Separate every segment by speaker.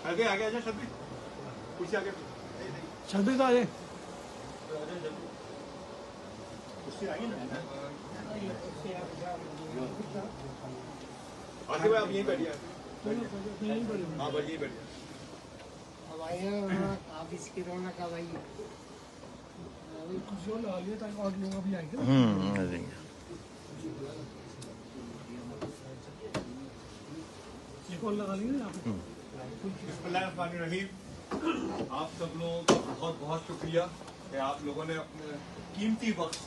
Speaker 1: आगे आगे आजा शब्बी, कुछ आगे
Speaker 2: शब्बी तो आए
Speaker 1: उससे आगे ना आगे भाई आप यहीं बैठिए। हाँ बस यहीं बैठिए।
Speaker 3: अब आइए आप इसकी रौनक अब आइए
Speaker 2: कुछ लगा लिए ताकि और लोग अभी आएंगे ना। एक और लगा लेंगे यहाँ पे।
Speaker 1: बिस्मिल्लाहिर्रहमानिर्रहीम। आप सब लोगों का बहुत बहुत शुक्रिया कि आप लोगों ने अपने कीमती वक्त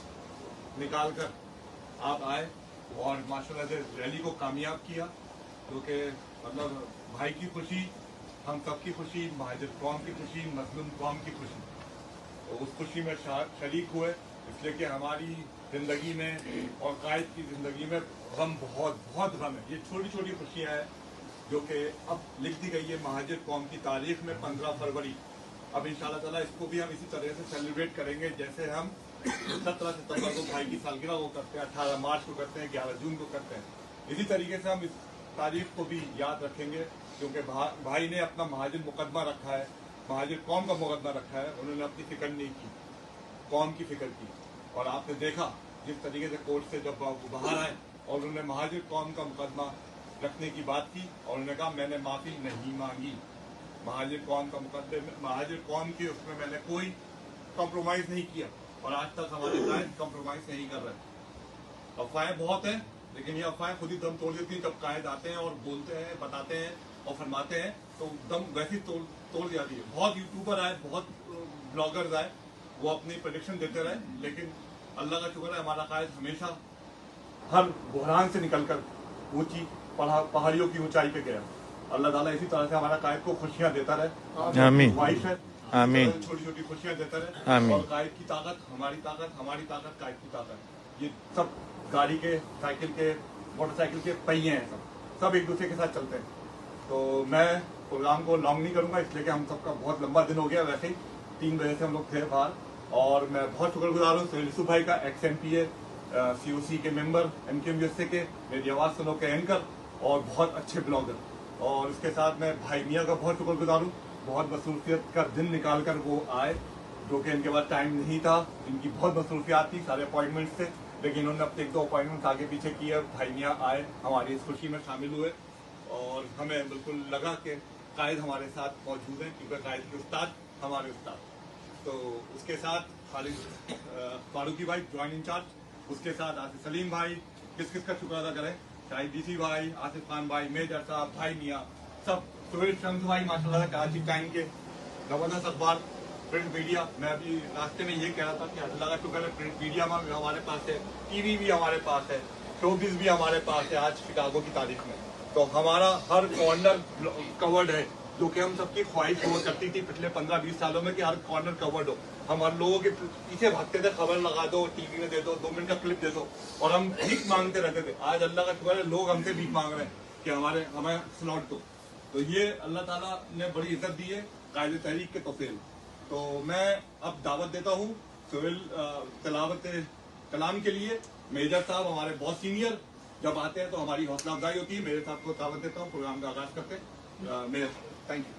Speaker 1: निकाल कर आप आए और माशाल्लाह से रैली को कामयाब किया, जो कि मतलब भाई की खुशी, हम सब की खुशी, महाजिर कौम की खुशी, मजलूम कौम की खुशी, तो उस खुशी में शरीक हुए, इसलिए कि हमारी ज़िंदगी में और कायद की ज़िंदगी में गम बहुत बहुत गम है। ये छोटी छोटी खुशियाँ हैं जो कि अब लिख दी गई है महाजिर कौम की तारीख में 15 फरवरी। अब इंशाल्लाह ताला इसको भी हम इसी तरह से सेलिब्रेट करेंगे जैसे हम 17 सितंबर को भाई की सालगिरह को करते हैं, 18 मार्च को करते हैं, 11 जून को करते हैं। इसी तरीके से हम इस तारीख को भी याद रखेंगे, क्योंकि भाई ने अपना महाजिर मुकदमा रखा है, महाजिर कौम का मुकदमा रखा है। उन्होंने अपनी फिक्र नहीं की, कौम की फिक्र की। और आपने देखा जिस तरीके से कोर्ट से जब बाहर आए और उन्होंने महाजिर कौम का मुकदमा रखने की बात की और उन्होंने कहा मैंने माफी नहीं मांगी, महाजिर कौम का मुकदमे, महाजिर कौम की उसमें मैंने कोई कॉम्प्रोमाइज नहीं किया। और आज तक हमारे कायद कॉम्प्रोमाइज नहीं कर रहे। अफवाहें बहुत हैं, लेकिन ये अफवाहें खुद ही दम तोड़ देती हैं। जब कायद आते हैं और बोलते हैं, बताते हैं और फरमाते हैं तो दम वैसी तोड़ जाती है। बहुत यूट्यूबर आए, बहुत ब्लॉगर्स आए, वो अपनी प्रेडिक्शन देते रहे, लेकिन अल्लाह का शुक्र है हमारा कायद हमेशा हर बुहरान से निकलकर ऊंची पहाड़ियों की ऊंचाई पे गया। अल्लाह ताला इसी तरह से हमारा कायद को खुशियां देता रहे।
Speaker 4: आमीन
Speaker 1: ख्वाहिश है
Speaker 4: आमीन
Speaker 1: छोटी छोटी खुशियां देता रहे।
Speaker 4: आमीन।
Speaker 1: और कायद की ताकत, हमारी ताकत, हमारी ताकत कायद की ताकत, ये सब गाड़ी के, साइकिल के, मोटरसाइकिल के पहिए हैं, सब एक दूसरे के साथ चलते हैं। तो मैं प्रोग्राम को लॉन्ग नहीं करूंगा, इसलिए कि हम सबका बहुत लंबा दिन हो गया। वैसे ही 3 बजे से हम लोग थे बाहर, और मैं बहुत शुक्रगुजार हूँ सुहेल यूसुफ भाई का, XMPA COC के मेंबर, MKM USA के, मेरी आवाज़ सुनो के एंकर और बहुत अच्छे ब्लॉगर। और इसके साथ मैं भाई मियाँ का बहुत शुक्रगुजार हूँ, बहुत मसरूफियत का दिन निकाल कर वो आए, जो कि इनके पास टाइम नहीं था, इनकी बहुत मसरूफियात थी, सारे अपॉइंटमेंट्स थे, लेकिन उन्होंने अपने 1-2 अपॉइंटमेंट्स आगे पीछे किए। भाई मियाँ आए, हमारी इस खुशी में शामिल हुए और हमें बिल्कुल लगा कि कायद हमारे साथ मौजूद हैं, क्योंकि कायद के उस्ताद हमारे उस्ताद। तो उसके साथ खालिद फारूकी भाई ज्वाइंट इंचार्ज, उसके साथ आसिफ सलीम भाई, किस किस का शुक्र अदा करें, शाहिद DC भाई, आसिफ खान भाई, मेजर साहब, भाई मियाँ, सब, सुहेल शम्स भाई माशाल्लाह कराची टाइम के, जबरदस्त अखबार, प्रिंट मीडिया। मैं अभी रास्ते में ये कह रहा था कि अल्लाह का शुक्र है प्रिंट मीडिया में हमारे पास है, TV भी हमारे पास है, शोबिज़ भी हमारे पास है आज शिकागो की तारीख में। तो हमारा हर कॉर्नर कवर्ड है, जो कि हम सबकी ख्वाहिश हुआ करती थी पिछले 15-20 सालों में कि हर कॉर्नर कवर्ड हो। हम हर लोगों के पीछे भागते थे, खबर लगा दो, TV में दे दो, 2 मिनट का क्लिप दे दो, और हम भीख मांगते रहते थे। आज अल्लाह का शुक्र है लोग हमसे भीख मांग रहे हैं कि हमें स्लॉट दो। तो ये अल्लाह ताला ने बड़ी इज्जत दी है कायद तहरीक के तौफील। तो मैं अब दावत देता हूँ सुहेल तिलावत कलाम के लिए। मेजर साहब हमारे बहुत सीनियर जब आते हैं तो हमारी हौसला अफजाई होती है। मेरे साहब को दावत देता हूँ, प्रोग्राम का आगाज करते हैं। Major, thank you.